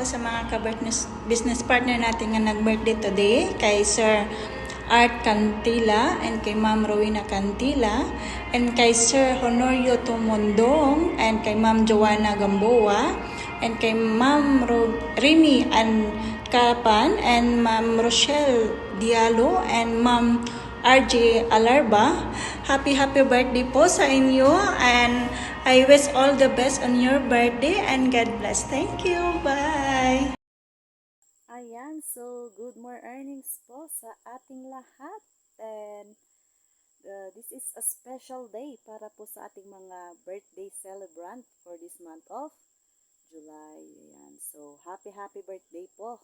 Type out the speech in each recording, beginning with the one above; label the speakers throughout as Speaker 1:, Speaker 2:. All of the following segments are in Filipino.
Speaker 1: po sa mga business partner natin nga nag-birthday today, kay Sir Art Cantila and kay Ma'am Rowena Cantila and kay Sir Honorio Tumondong and kay Ma'am Joanna Gamboa and kay Ma'am Remy and Kapan and Ma'am Rochelle Diallo and Ma'am RJ Alarba. Happy birthday po sa inyo and I wish all the best on your birthday and God bless. Thank you. Bye.
Speaker 2: Ayan, so good mornings po sa ating lahat. And this is a special day para po sa ating mga birthday celebrant for this month of July. Ayan, so happy birthday po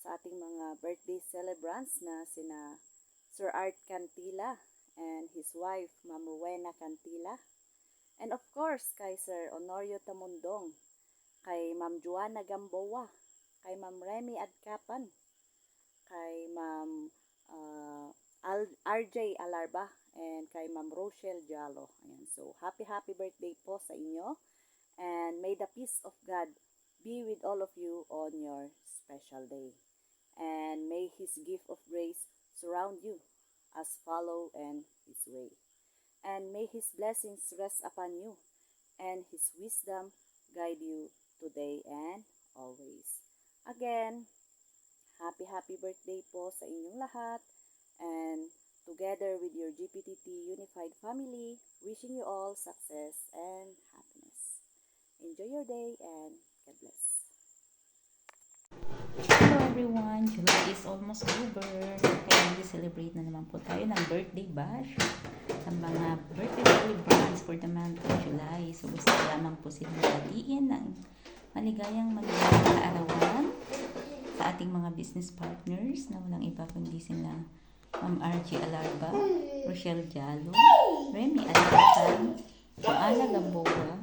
Speaker 2: sa ating mga birthday celebrants na sina Sir Art Cantila and his wife, Ma'am Rowena Cantila. And of course, kay Sir Honorio Tamundong, kay Ma'am Joanna Gamboa, kay Ma'am Remy Adkapan, kay Ma'am RJ Alarba, and kay Ma'am Rochelle Diallo. Ayan, so happy birthday po sa inyo. And may the peace of God be with all of you on your special day. And may His gift of grace surround you as follow and His way. And may His blessings rest upon you and His wisdom guide you today and always. Again, happy birthday po sa inyong lahat. And together with your GPTT Unified family, wishing you all success and happiness. Enjoy your day and God bless.
Speaker 3: Hello everyone! July is almost over. Kaya mag-celebrate na naman po tayo ng birthday bash sa mga birthday celebrants for the month of July. So gusto ko lamang po silang batiin ng maligayang kaarawan sa ating mga business partners na walang iba kundi sila Ma'am RJ Alarba, Rochelle Diallo, Remy Adkapan, Joanna Gamboa,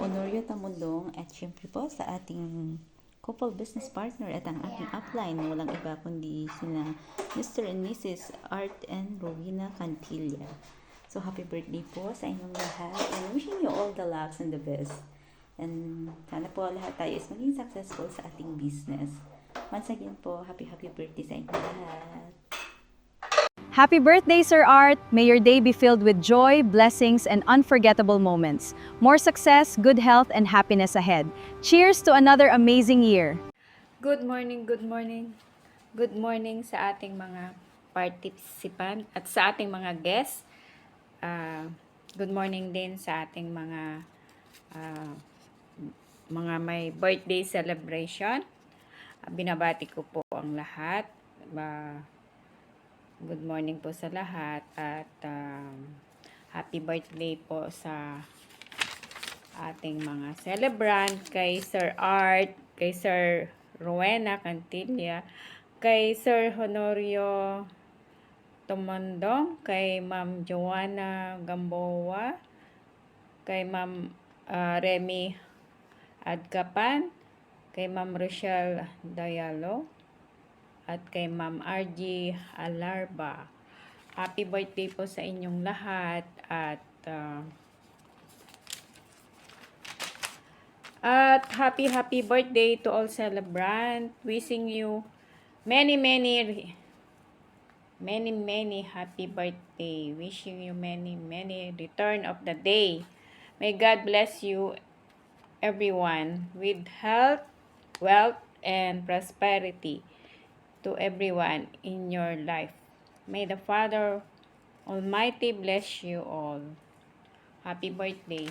Speaker 3: Honorio Tamundong, at syempre po sa ating couple business partner at ang ating upline na walang iba kundi sila Mr. and Mrs. Art and Rowena Cantilla. So happy birthday po sa inyong lahat and wishing you all the lucks and the best. And sana po lahat tayo is maging successful sa ating business. Once again po, happy birthday sa inyong lahat.
Speaker 4: Happy birthday, Sir Art! May your day be filled with joy, blessings, and unforgettable moments. More success, good health, and happiness ahead. Cheers to another amazing year!
Speaker 5: Good morning. Good morning sa ating mga participant at sa ating mga guests. Good morning din sa ating mga may birthday celebration. Binabati ko po ang lahat. Good morning po sa lahat at happy birthday po sa ating mga celebrant, kay Sir Art, kay Sir Rowena Cantilla, kay Sir Honorio Tumondong, kay Ma'am Joanna Gamboa, kay Ma'am Remy Adkapan, kay Ma'am Rochelle Diallo, at kay Ma'am RJ Alarba. Happy birthday po sa inyong lahat at happy birthday to all celebrant. Wishing you many happy birthday. Wishing you many return of the day. May God bless you everyone with health, wealth, and prosperity to everyone in your life. May the Father Almighty bless you all. Happy birthday.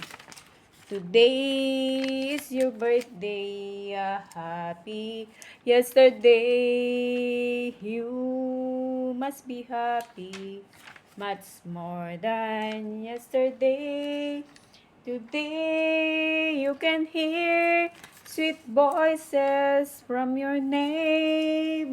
Speaker 5: Today is your birthday, happy yesterday. You must be happy, much more than yesterday. Today you can hear sweet voices from your neighborhood,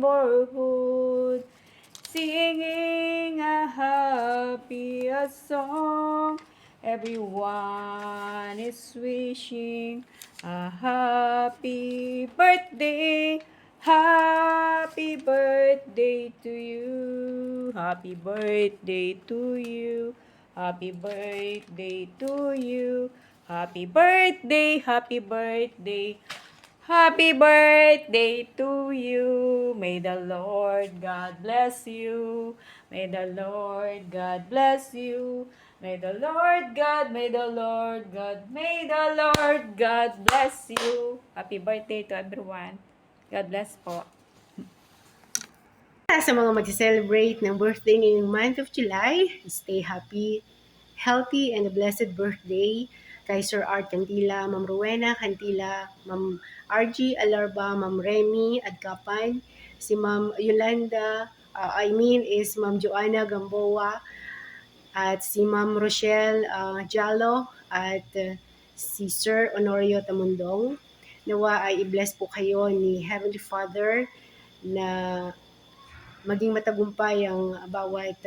Speaker 5: singing a happy song. Everyone is wishing a happy birthday. Happy birthday to you. Happy birthday to you. Happy birthday to you. Happy birthday, happy birthday. Happy birthday to you. May the Lord God bless you. May the Lord God bless you. May the Lord God, may the Lord God, may the Lord God bless you. Happy birthday to everyone. God bless po.
Speaker 6: Sa mga mag-celebrate ng birthday ngayong month of July, stay happy, healthy, and a blessed birthday kay Sir Art Cantila, Ma'am Rowena Cantila, Ma'am RG Alarba, Ma'am Remy Adkapan, si Ma'am Yolanda, is Ma'am Joanna Gamboa, at si Ma'am Rochelle Jalo, at si Sir Honorio Tamundong. Nawa ay i-bless po kayo ni Heavenly Father na maging matagumpay ang bawat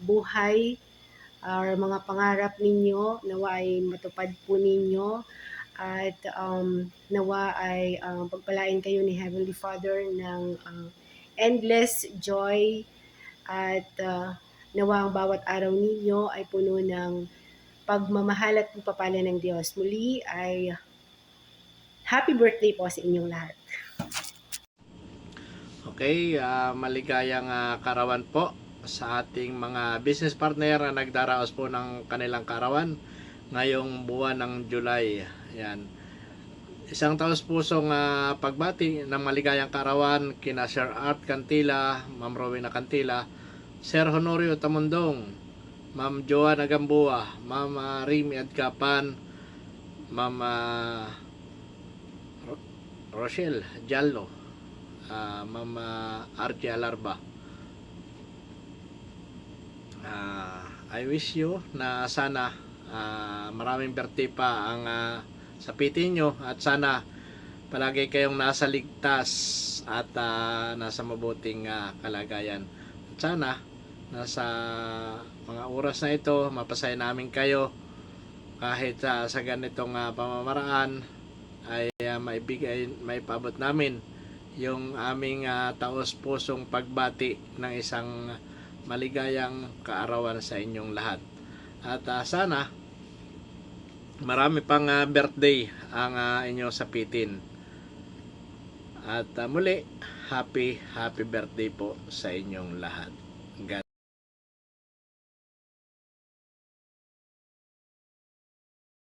Speaker 6: buhay or mga pangarap ninyo, nawa ay matupad po ninyo, at nawa ay pagpalain kayo ni Heavenly Father ng endless joy, at nawa ang bawat araw ninyo ay puno ng pagmamahal at pagpapala ng Diyos. Muli ay happy birthday po sa inyong lahat.
Speaker 7: Okay, maligayang karawan po sa ating mga business partner na nagdaraos po ng kanilang karawan ngayong buwan ng July. Ayan. Isang taos pusong pagbati ng maligayang karawan kina Sir Art Cantila, Ma'am Rowena Cantila, Sir Honorio Tamundong, Ma'am Joanna Gamboa, Ma'am Remy Adkapan, Ma'am Rochelle Jallo, Ma'am RG Alarba. I wish you na sana maraming birthday pa ang sapitin nyo, at sana palagi kayong nasa ligtas at nasa mabuting kalagayan. At sana nasa mga oras na ito mapasaya namin kayo kahit sa ganitong pamamaraan ay maipabot namin yung aming taos pusong pagbati ng isang maligayang kaarawan sa inyong lahat. At sana marami pang birthday ang inyong sapitin. At muli, happy birthday po sa inyong lahat.